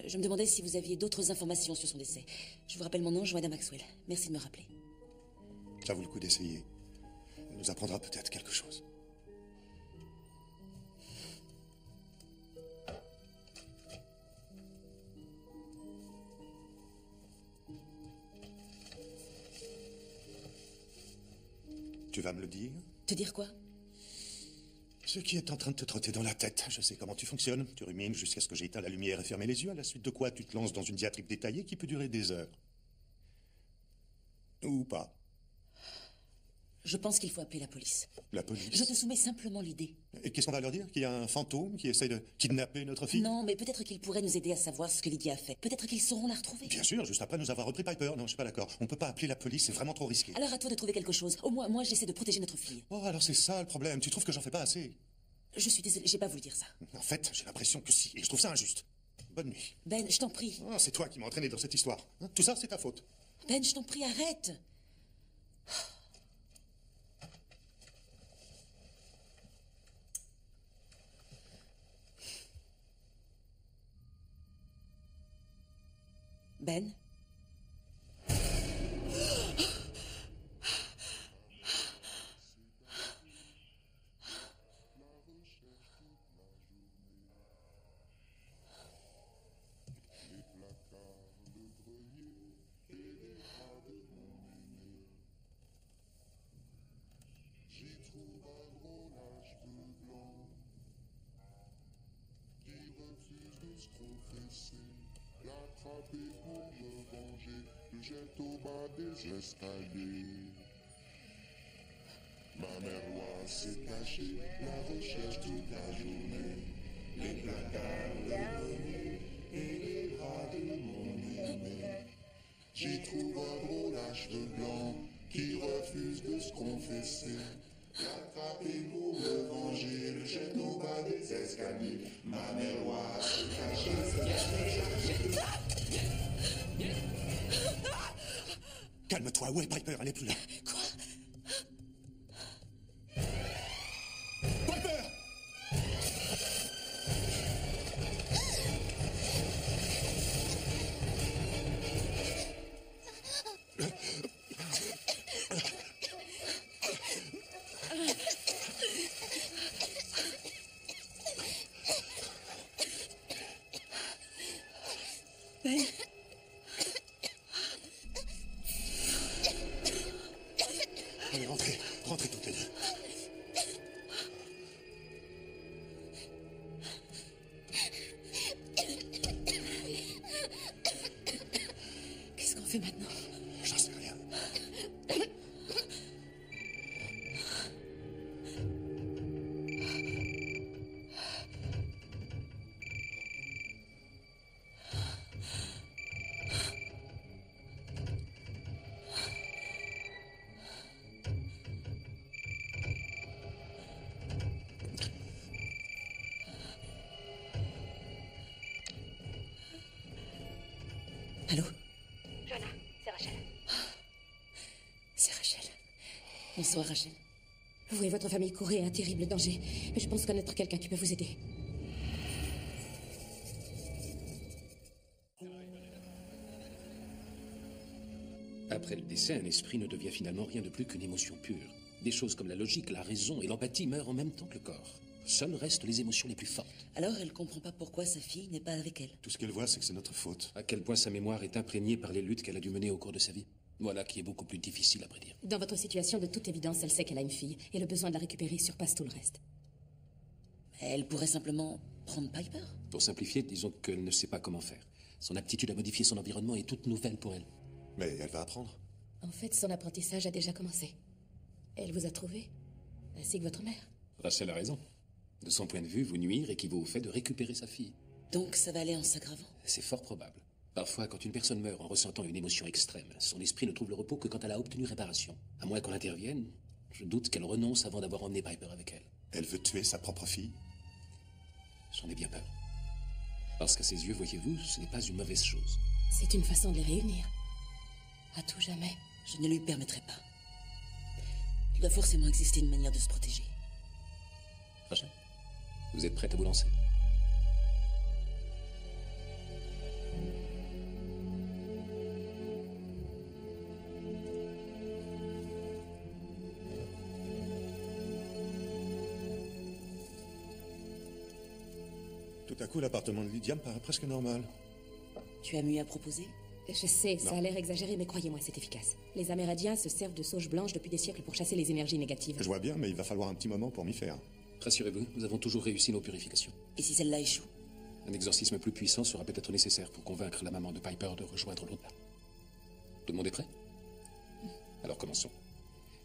Je me demandais si vous aviez d'autres informations sur son décès. Je vous rappelle mon nom, Joanna Maxwell. Merci de me rappeler. Ça vaut le coup d'essayer. Elle nous apprendra peut-être quelque chose. Tu vas me le dire? Te dire quoi? Ce qui est en train de te trotter dans la tête. Je sais comment tu fonctionnes. Tu rumines jusqu'à ce que j'ai éteint la lumière et fermé les yeux, à la suite de quoi tu te lances dans une diatribe détaillée qui peut durer des heures. Ou pas. Je pense qu'il faut appeler la police. La police? Je te soumets simplement l'idée. Et qu'est-ce qu'on va leur dire? Qu'il y a un fantôme qui essaye de kidnapper notre fille? Non, mais peut-être qu'ils pourraient nous aider à savoir ce que Lydia a fait. Peut-être qu'ils sauront la retrouver. Bien sûr, juste après nous avoir repris Piper. Non, je suis pas d'accord. On peut pas appeler la police, c'est vraiment trop risqué. Alors à toi de trouver quelque chose. Au moins, moi, j'essaie de protéger notre fille. Oh, alors c'est ça le problème. Tu trouves que j'en fais pas assez? Je suis désolée, j'ai pas voulu dire ça. En fait, j'ai l'impression que si, et je trouve ça injuste. Bonne nuit. Ben, je t'en prie. Oh, c'est toi qui m'as entraîné dans cette histoire. Hein, tout ça, c'est ta faute. Ben, je t'en prie, arrête. Ben? L'attraper pour me venger, le jette au bas des escaliers. Ma mère loi s'est cachée, la recherche toute la journée. Les placards, le grenier et les bras de mon aimé. J'y trouve un drôle à cheveux blancs qui refuse de se confesser. attrapé pour me venger. Le chef nous bas des escaliers. Ma mère loi se cachait. Calme-toi, où est Piper? Elle n'est plus là. Quoi? Piper! Ben. Allez, rentrez. Rentrez toutes les deux. Qu'est-ce qu'on fait maintenant? J'en sais rien. Allô? Joanna, c'est Rachel. C'est Rachel. Bonsoir, Rachel. Vous et votre famille courez un terrible danger, mais je pense connaître quelqu'un qui peut vous aider. Après le décès, un esprit ne devient finalement rien de plus qu'une émotion pure. Des choses comme la logique, la raison et l'empathie meurent en même temps que le corps. Seules restent les émotions les plus fortes. Alors, elle comprend pas pourquoi sa fille n'est pas avec elle. Tout ce qu'elle voit, c'est que c'est notre faute. À quel point sa mémoire est imprégnée par les luttes qu'elle a dû mener au cours de sa vie. Voilà qui est beaucoup plus difficile à prédire. Dans votre situation, de toute évidence, elle sait qu'elle a une fille, et le besoin de la récupérer surpasse tout le reste. Elle pourrait simplement prendre Piper. Pour simplifier, disons qu'elle ne sait pas comment faire. Son aptitude à modifier son environnement est toute nouvelle pour elle. Mais elle va apprendre. En fait, son apprentissage a déjà commencé. Elle vous a trouvé, ainsi que votre mère. Rachel a raison. De son point de vue, vous nuire équivaut au fait de récupérer sa fille. Donc ça va aller en s'aggravant. C'est fort probable. Parfois, quand une personne meurt en ressentant une émotion extrême, son esprit ne trouve le repos que quand elle a obtenu réparation. À moins qu'on intervienne, je doute qu'elle renonce avant d'avoir emmené Piper avec elle. Elle veut tuer sa propre fille? J'en ai bien peur. Parce qu'à ses yeux, voyez-vous, ce n'est pas une mauvaise chose. C'est une façon de les réunir. À tout jamais. Je ne lui permettrai pas. Il doit forcément exister une manière de se protéger. Rachel, vous êtes prête à vous lancer? Tout à coup, l'appartement de Lydia me paraît presque normal. Tu as mieux à proposer? Je sais, ça a l'air exagéré, mais croyez-moi, c'est efficace. Les Amérindiens se servent de sauge blanche depuis des siècles pour chasser les énergies négatives. Je vois bien, mais il va falloir un petit moment pour m'y faire. Rassurez-vous, nous avons toujours réussi nos purifications. Et si celle-là échoue? Un exorcisme plus puissant sera peut-être nécessaire pour convaincre la maman de Piper de rejoindre l'au-delà. Tout le monde est prêt? Alors commençons.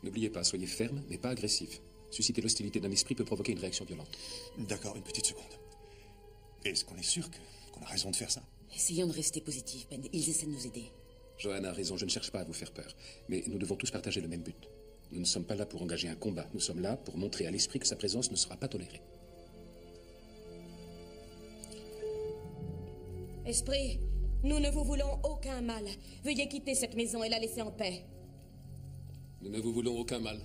N'oubliez pas, soyez ferme, mais pas agressif. Susciter l'hostilité d'un esprit peut provoquer une réaction violente. D'accord, une petite seconde. Est-ce qu'on est sûr qu'on a raison de faire ça? Essayons de rester positifs, Ben. Ils essaient de nous aider. Joanna a raison, je ne cherche pas à vous faire peur. Mais nous devons tous partager le même but. Nous ne sommes pas là pour engager un combat. Nous sommes là pour montrer à l'esprit que sa présence ne sera pas tolérée. Esprit, nous ne vous voulons aucun mal. Veuillez quitter cette maison et la laisser en paix. Nous ne vous voulons aucun mal.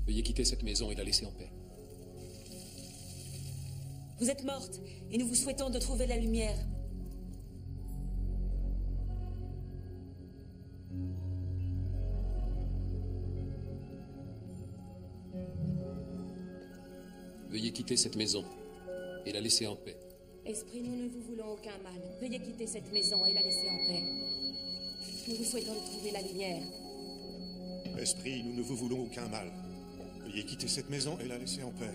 Veuillez quitter cette maison et la laisser en paix. Vous êtes morte, et nous vous souhaitons de trouver la lumière. Veuillez quitter cette maison et la laisser en paix. Esprit, nous ne vous voulons aucun mal. Veuillez quitter cette maison et la laisser en paix. Nous vous souhaitons de trouver la lumière. Esprit, nous ne vous voulons aucun mal. Veuillez quitter cette maison et la laisser en paix.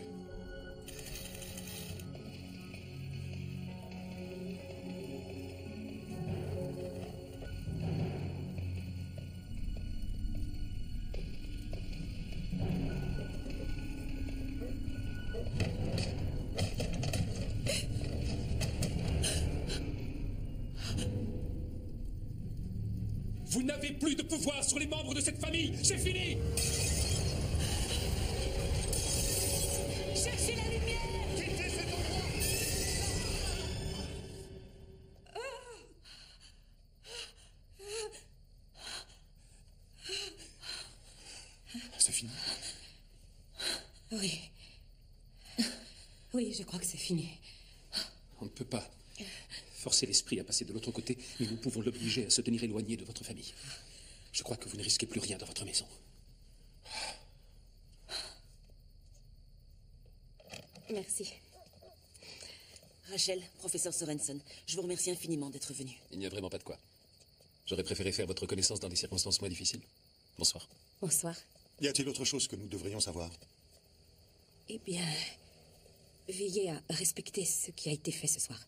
Vous n'avez plus de pouvoir sur les membres de cette famille. C'est fini. fini? Oui. Oui, je crois que c'est fini. On ne peut pas forcer l'esprit à passer de l'autre côté, mais nous pouvons l'obliger à se tenir éloigné de votre famille. Je crois que vous ne risquez plus rien dans votre maison. Merci. Rachel, professeur Sorensen, je vous remercie infiniment d'être venu. Il n'y a vraiment pas de quoi. J'aurais préféré faire votre connaissance dans des circonstances moins difficiles. Bonsoir. Bonsoir. Y a-t-il autre chose que nous devrions savoir? Eh bien, veillez à respecter ce qui a été fait ce soir.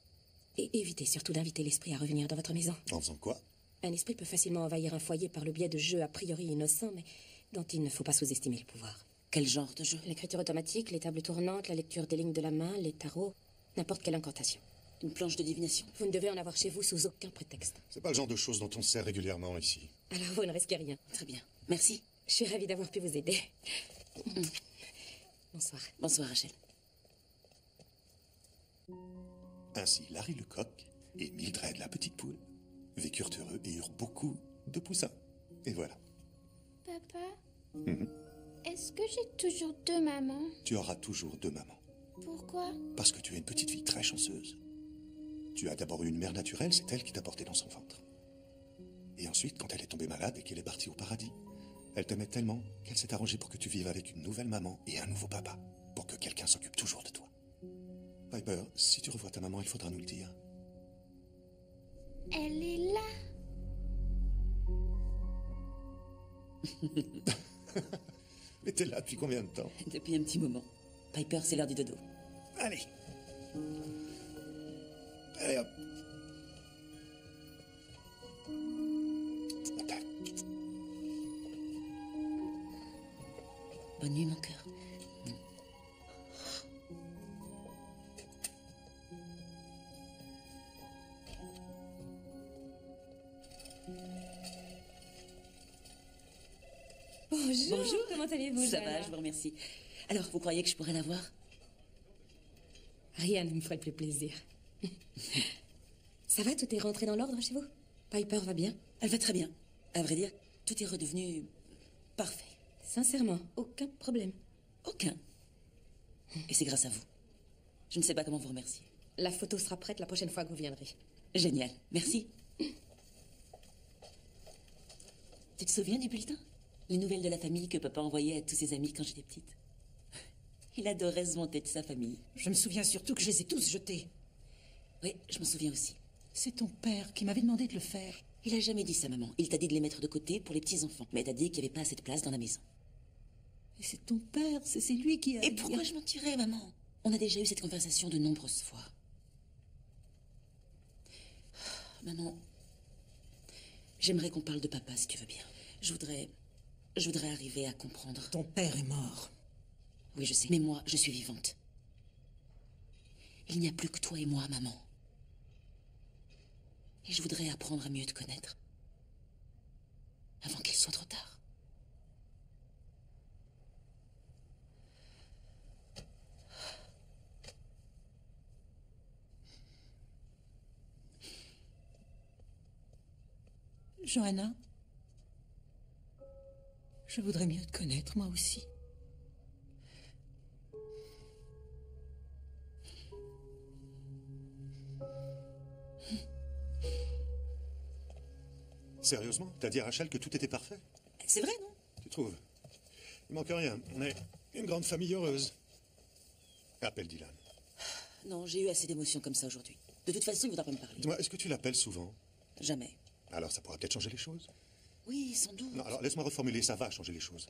Et évitez surtout d'inviter l'esprit à revenir dans votre maison. En faisant quoi? Un esprit peut facilement envahir un foyer par le biais de jeux a priori innocents, mais dont il ne faut pas sous-estimer le pouvoir. Quel genre de jeu? L'écriture automatique, les tables tournantes, la lecture des lignes de la main, les tarots, n'importe quelle incantation. Une planche de divination? Vous ne devez en avoir chez vous sous aucun prétexte. C'est pas le genre de choses dont on se sert régulièrement ici. Alors vous ne risquez rien. Très bien. Merci. Je suis ravie d'avoir pu vous aider. Bonsoir. Bonsoir, Rachel. Ainsi, Larry le coq et Mildred la petite poule vécurent heureux et eurent beaucoup de poussins. Et voilà. Papa, Mhm. est-ce que j'ai toujours 2 mamans? Tu auras toujours 2 mamans. Pourquoi? Parce que tu es une petite fille très chanceuse. Tu as d'abord eu une mère naturelle, c'est elle qui t'a porté dans son ventre. Et ensuite, quand elle est tombée malade et qu'elle est partie au paradis, elle t'aimait tellement qu'elle s'est arrangée pour que tu vives avec une nouvelle maman et un nouveau papa, pour que quelqu'un s'occupe toujours de toi. Piper, si tu revois ta maman, il faudra nous le dire. Elle est là. Mais t'es là depuis combien de temps? Depuis un petit moment. Piper, c'est l'heure du dodo. Allez. Allez hop. Bonne nuit, mon cœur. Bonjour, comment allez-vous, Ça Johanna? va, je vous remercie. Alors, vous croyez que je pourrais la voir? Rien ne me ferait plus plaisir. Ça va, tout est rentré dans l'ordre chez vous? Piper va bien? Elle va très bien. À vrai dire, tout est redevenu parfait. Sincèrement, aucun problème. Aucun. Et c'est grâce à vous. Je ne sais pas comment vous remercier. La photo sera prête la prochaine fois que vous viendrez. Génial. Merci. Tu te souviens du bulletin? Les nouvelles de la famille que papa envoyait à tous ses amis quand j'étais petite. Il adorait se vanter de sa famille. Je me souviens surtout que je les ai tous jetés. Oui, je m'en souviens aussi. C'est ton père qui m'avait demandé de le faire. Il a jamais dit ça, maman. Il t'a dit de les mettre de côté pour les petits-enfants. Mais t'as dit qu'il n'y avait pas assez de place dans la maison. Et c'est ton père, c'est lui qui a... Et pourquoi je mentirais, maman? On a déjà eu cette conversation de nombreuses fois. Maman, j'aimerais qu'on parle de papa, si tu veux bien. Je voudrais arriver à comprendre. Ton père est mort. Oui, je sais. Mais moi, je suis vivante. Il n'y a plus que toi et moi, maman. Et je voudrais apprendre à mieux te connaître. Avant qu'il soit trop tard. Johanna, je voudrais mieux te connaître, moi aussi. Sérieusement? T'as dit à Rachel que tout était parfait? C'est vrai, non? Tu trouves? Il manque rien. On est une grande famille heureuse. Appelle Dylan. Non, j'ai eu assez d'émotions comme ça aujourd'hui. De toute façon, il voudra pas me parler. Dis-moi, est-ce que tu l'appelles souvent? Jamais. Alors ça pourra peut-être changer les choses. Oui, sans doute. Non, alors laisse-moi reformuler, ça va changer les choses.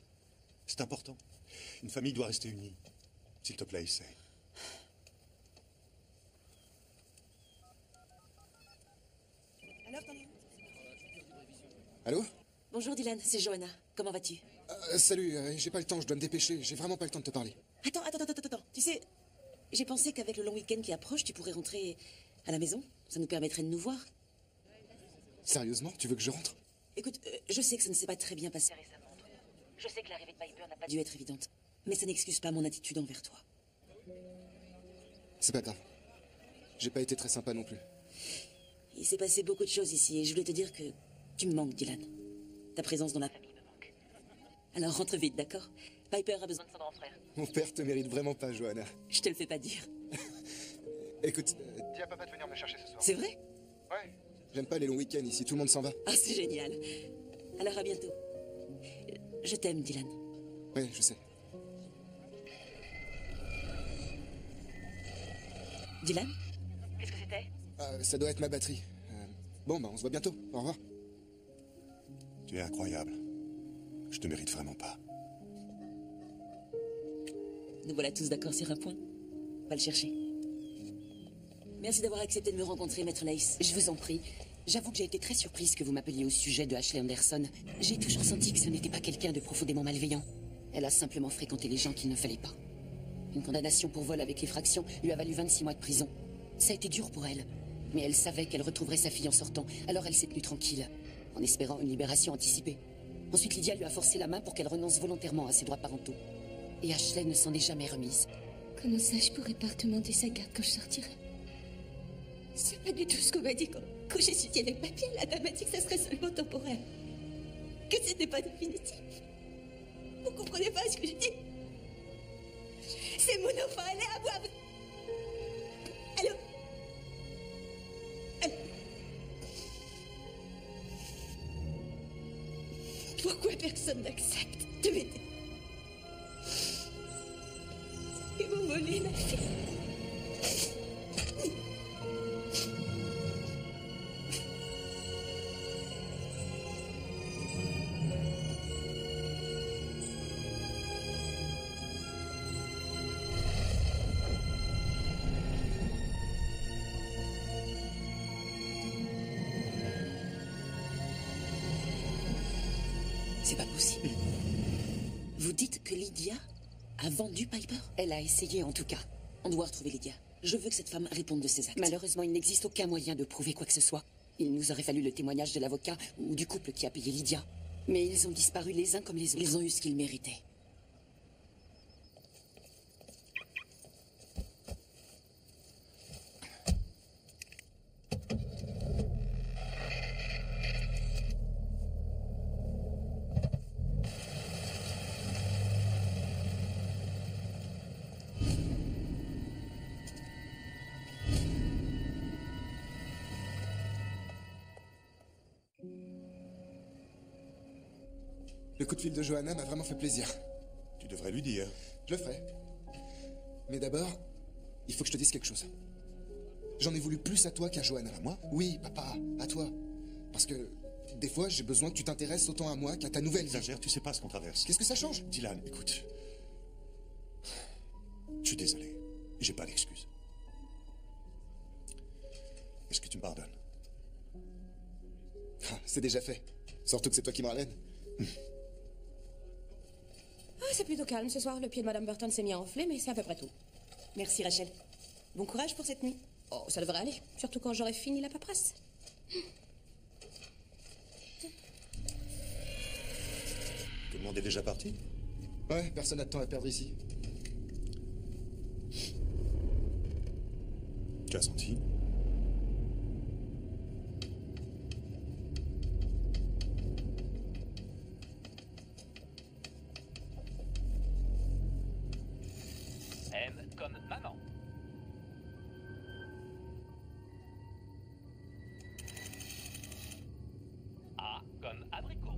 C'est important. Une famille doit rester unie. S'il te plaît, essaie. Alors, t'en es où? Allô? Bonjour Dylan, c'est Johanna. Comment vas-tu? Salut, j'ai pas le temps, je dois me dépêcher. J'ai vraiment pas le temps de te parler. Attends. Tu sais, j'ai pensé qu'avec le long week-end qui approche, tu pourrais rentrer à la maison. Ça nous permettrait de nous voir. Sérieusement, tu veux que je rentre? Écoute, je sais que ça ne s'est pas très bien passé récemment entre nous. Je sais que l'arrivée de Piper n'a pas dû être évidente. Mais ça n'excuse pas mon attitude envers toi. C'est pas grave. J'ai pas été très sympa non plus. Il s'est passé beaucoup de choses ici et je voulais te dire que tu me manques, Dylan. Ta présence dans la famille me manque. Alors rentre vite, d'accord? Piper a besoin de son grand frère. Mon père te mérite vraiment pas, Johanna. Je te le fais pas dire. Écoute, Dis à papa de venir me chercher ce soir. C'est vrai? Ouais. j'aime pas les longs week-ends ici, tout le monde s'en va. Ah, c'est génial. Alors à bientôt. Je t'aime, Dylan. Oui, je sais. Dylan? Qu'est-ce que c'était? Ça doit être ma batterie. Bon, bah on se voit bientôt. Au revoir. Tu es incroyable. Je te mérite vraiment pas. Nous voilà tous d'accord sur un point. Va le chercher. Merci d'avoir accepté de me rencontrer, Maître Lace. Je vous en prie. J'avoue que j'ai été très surprise que vous m'appeliez au sujet de Ashley Anderson. J'ai toujours senti que ce n'était pas quelqu'un de profondément malveillant. Elle a simplement fréquenté les gens qu'il ne fallait pas. Une condamnation pour vol avec effraction lui a valu 26 mois de prison. Ça a été dur pour elle. Mais elle savait qu'elle retrouverait sa fille en sortant, alors elle s'est tenue tranquille, en espérant une libération anticipée. Ensuite, Lydia lui a forcé la main pour qu'elle renonce volontairement à ses droits parentaux. Et Ashley ne s'en est jamais remise. Comment ça, je pourrais pas demander sa garde quand je sortirai? C'est pas du tout ce qu'on m'a dit quand j'ai étudié les papiers. La dame m'a dit que ça serait seulement temporaire. Que c'était pas définitif. Vous comprenez pas ce que je dis? C'est mon enfant, elle est à moi. Allô? Pourquoi personne n'accepte de m'aider? Ils m'ont volé ma fille. C'est pas possible. Vous dites que Lydia a vendu Piper? Elle a essayé en tout cas. On doit retrouver Lydia. Je veux que cette femme réponde de ses actes. Malheureusement, il n'existe aucun moyen de prouver quoi que ce soit. Il nous aurait fallu le témoignage de l'avocat ou du couple qui a payé Lydia. Mais ils ont disparu les uns comme les autres. Ils ont eu ce qu'ils méritaient. Le coup de fil de Johanna m'a vraiment fait plaisir. Tu devrais lui dire. Je le ferai. Mais d'abord, il faut que je te dise quelque chose. J'en ai voulu plus à toi qu'à Johanna. À moi? Oui, papa, à toi. Parce que des fois, j'ai besoin que tu t'intéresses autant à moi qu'à ta nouvelle vie. Exagère, tu sais pas ce qu'on traverse. Qu'est-ce que ça change? Dylan, écoute. Je suis désolé. J'ai pas d'excuse. Est-ce que tu me pardonnes? Ah, c'est déjà fait. Surtout que c'est toi qui me ramène. Ah, c'est plutôt calme ce soir. Le pied de Madame Burton s'est mis à enfler, mais c'est à peu près tout. Merci Rachel. Bon courage pour cette nuit. Oh, ça devrait aller. Surtout quand j'aurai fini la paperasse. Tout le monde est déjà parti? Ouais, personne n'a de temps à perdre ici. Tu as senti? M comme maman. A comme abricot.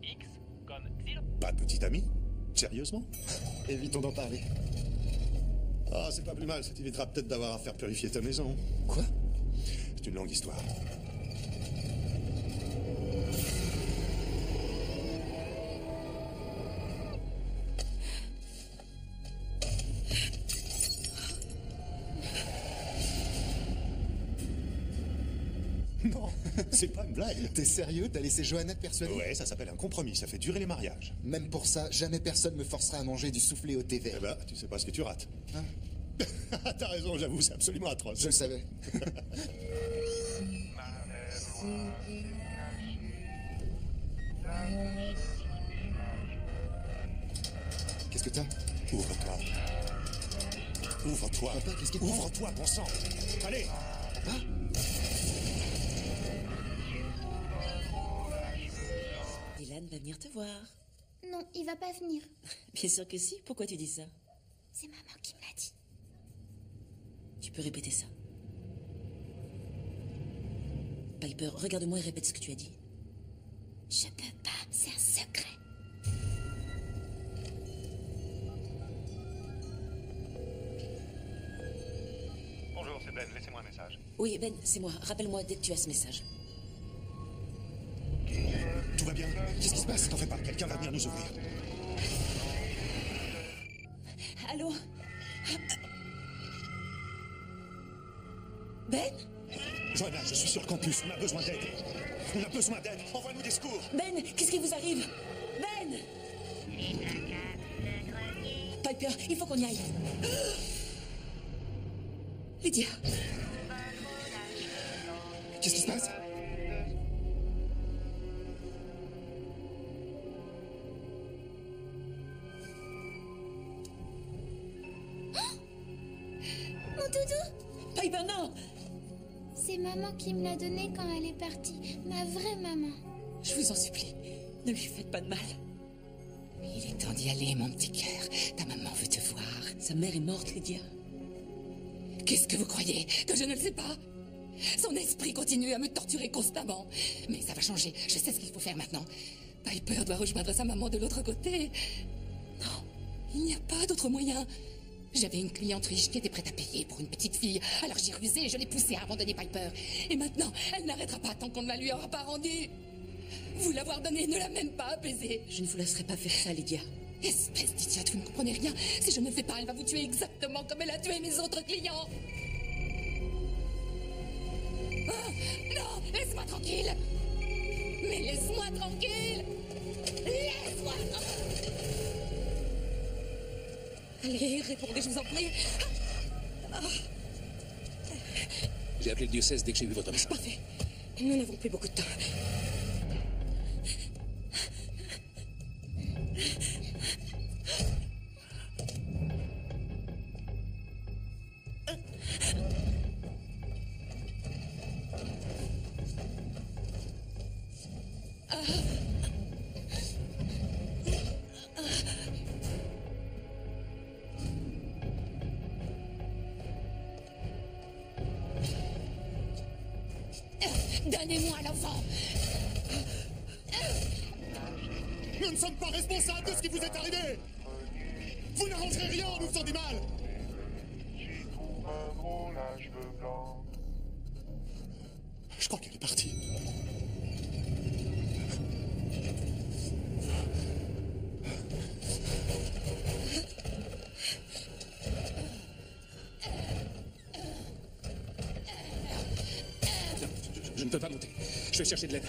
X comme xylo. Pas de petite amie? Sérieusement? Évitons d'en parler. Ah, c'est pas plus mal, ça t'évitera peut-être d'avoir à faire purifier ta maison. Quoi? C'est une longue histoire. Non, c'est pas une blague. T'es sérieux? T'as laissé Johanna te persuader? Ouais, ça s'appelle un compromis, ça fait durer les mariages. Même pour ça, jamais personne me forcera à manger du soufflé au thé vert. Eh ben, tu sais pas ce que tu rates. Hein? T'as raison, j'avoue, c'est absolument atroce. Je le savais. Qu'est-ce que t'as? Ouvre-toi. Ouvre-toi. Papa, qu'est-ce qui te prend? Ouvre-toi, bon sang. Allez. Papa? venir te voir. Non, il va pas venir. Bien sûr que si. Pourquoi tu dis ça? C'est maman qui me l'a dit. Tu peux répéter ça. Piper, regarde-moi et répète ce que tu as dit. Je peux pas, c'est un secret. Bonjour, c'est Ben, laissez-moi un message. Oui, Ben, c'est moi. Rappelle-moi dès que tu as ce message. Tout va bien? Qu'est-ce qui se passe? T'en fais pas, quelqu'un va venir nous ouvrir. Allô? Ben? Joanna, je suis sur le campus, on a besoin d'aide. On a besoin d'aide, envoie-nous des secours. Ben, qu'est-ce qui vous arrive? Ben! Piper, il faut qu'on y aille. Lydia. Qu'est-ce qui se passe? Mon doudou? Piper, non! C'est maman qui me l'a donné quand elle est partie. Ma vraie maman. Je vous en supplie, ne lui faites pas de mal. Il est temps d'y aller, mon petit cœur. Ta maman veut te voir. Sa mère est morte, Lydia. Qu'est-ce que vous croyez? Que je ne le sais pas? Son esprit continue à me torturer constamment. Mais ça va changer. Je sais ce qu'il faut faire maintenant. Piper doit rejoindre sa maman de l'autre côté. Non, il n'y a pas d'autre moyen. J'avais une cliente riche qui était prête à payer pour une petite fille. Alors j'ai rusé et je l'ai poussée à abandonner Piper. Et maintenant, elle n'arrêtera pas tant qu'on ne la lui aura pas rendue. Vous l'avoir donnée ne l'a même pas apaisée. Je ne vous laisserai pas faire ça, Lydia. Espèce d'idiote, vous ne comprenez rien. Si je ne le fais pas, elle va vous tuer exactement comme elle a tué mes autres clients. Ah, non, laisse-moi tranquille. Mais laisse-moi tranquille. Laisse-moi tranquille. Allez, répondez, je vous en prie. J'ai appelé le diocèse dès que j'ai vu votre message. Parfait. Nous n'avons plus beaucoup de temps. Donnez-moi l'enfant. Nous ne sommes pas responsables de ce qui vous est arrivé. Vous n'arrangerez rien en nous faisant du mal. J'y trouve un gros linge blanc. Je crois qu'elle est partie. Je ne peux pas monter. Je vais chercher de l'aide.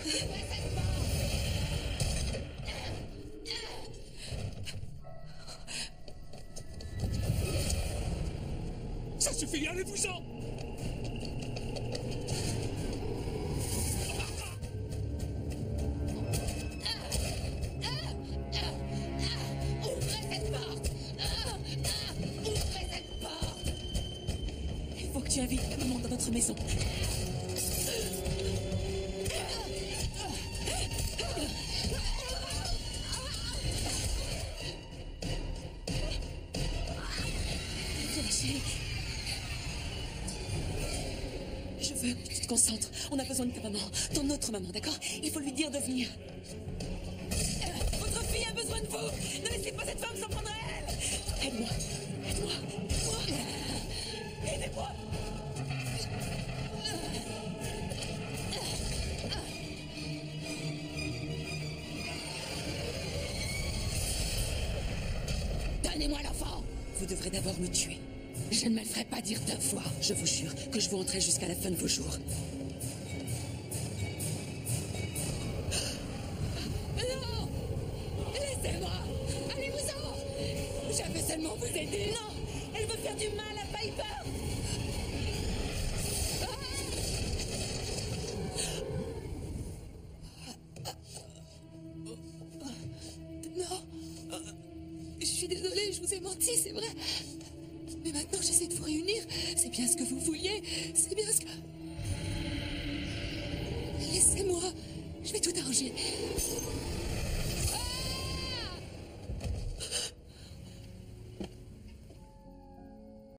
Ça suffit, allez-vous-en. Ouvrez cette porte. Ouvrez cette porte. Il faut que tu invites la maman dans notre maison. Je veux que tu te concentres. On a besoin de ta maman, ton autre maman, d'accord? Il faut lui dire de venir. Votre fille a besoin de vous. Ne laissez pas cette femme s'en prendre à elle. Aide-moi, aide-moi, aide-moi. Aidez-moi. Donnez-moi l'enfant. Vous devrez d'abord me tuer. Je ne me le ferai pas dire 2 fois. Je vous jure que je vous rentrerai jusqu'à la fin de vos jours. Non! Laissez-moi! Allez-vous-en! Je veux seulement vous aider! Non! Elle veut faire du mal à Piper! Non! Je suis désolée, je vous ai menti, c'est vrai. Mais maintenant, j'essaie de vous réunir. C'est bien ce que vous vouliez. C'est bien ce que... Laissez-moi. Je vais tout arranger.